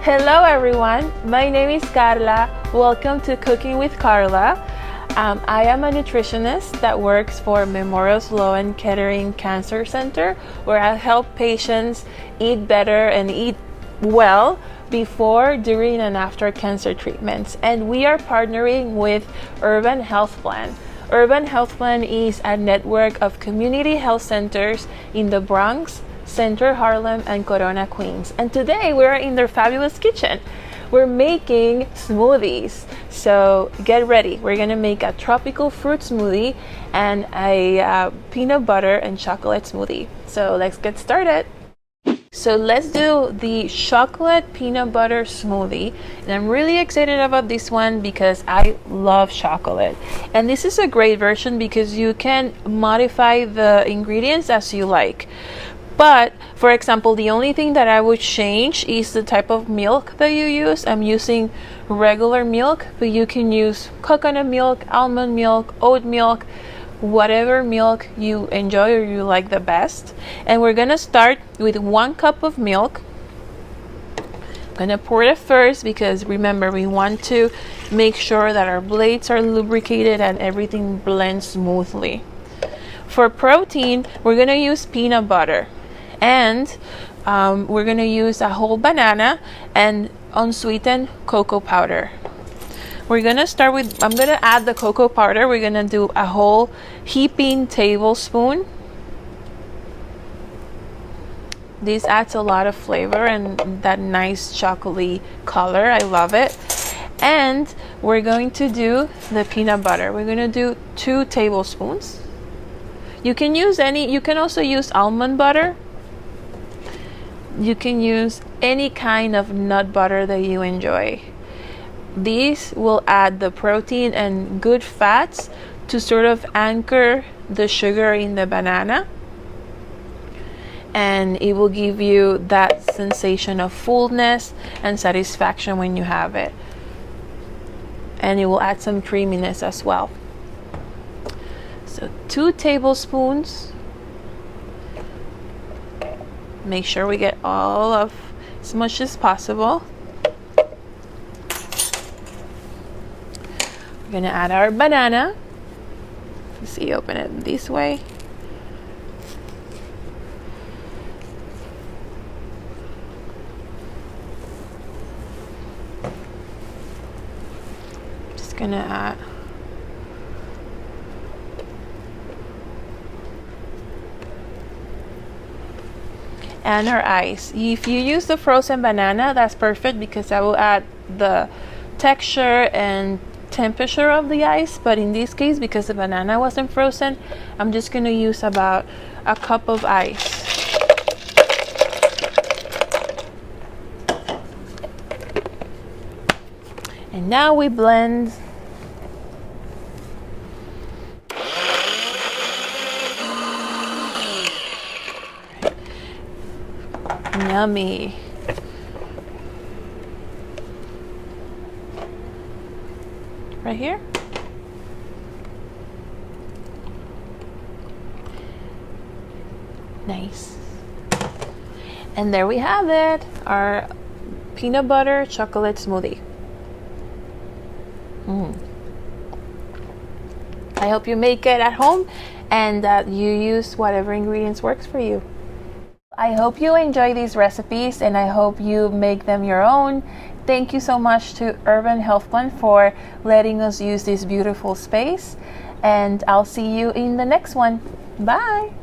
Hello everyone, my name is Karla. Welcome to Cooking with Karla. I am a nutritionist that works for Memorial Sloan Kettering Cancer Center, where I help patients eat better and eat well before, during, and after cancer treatments. And we are partnering with Urban Health Plan. Urban Health Plan is a network of community health centers in the Bronx, Center, Harlem, and Corona, Queens. And today we're in their fabulous kitchen. We're making smoothies. So get ready. We're gonna make a tropical fruit smoothie and a peanut butter and chocolate smoothie. So let's get started. So let's do the chocolate peanut butter smoothie. And I'm really excited about this one because I love chocolate. And this is a great version because you can modify the ingredients as you like. But for example, the only thing that I would change is the type of milk that you use. I'm using regular milk, but you can use coconut milk, almond milk, oat milk, whatever milk you enjoy or you like the best. And we're gonna start with 1 cup of milk. I'm gonna pour it first because remember, we want to make sure that our blades are lubricated and everything blends smoothly. For protein, we're gonna use peanut butter. And we're gonna use a whole banana and unsweetened cocoa powder. We're gonna start with, I'm gonna add the cocoa powder. We're gonna do a whole heaping tablespoon. This adds a lot of flavor and that nice chocolatey color. I love it. And we're going to do the peanut butter. We're gonna do 2 tablespoons. You can use you can also use almond butter. You can use any kind of nut butter that you enjoy. These will add the protein and good fats to sort of anchor the sugar in the banana. And it will give you that sensation of fullness and satisfaction when you have it. And it will add some creaminess as well. So 2 tablespoons. Make sure we get all of as much as possible. We're gonna add our banana. Let's see, open it this way. Just gonna add and our ice. If you use the frozen banana, that's perfect because that will add the texture and temperature of the ice. But in this case, because the banana wasn't frozen, I'm just going to use about a cup of ice. And now we blend. Yummy. Right here. Nice. And there we have it, our peanut butter chocolate smoothie. I hope you make it at home and that you use whatever ingredients works for you. I hope you enjoy these recipes and I hope you make them your own. Thank you so much to Urban Health Plan for letting us use this beautiful space. And I'll see you in the next one. Bye!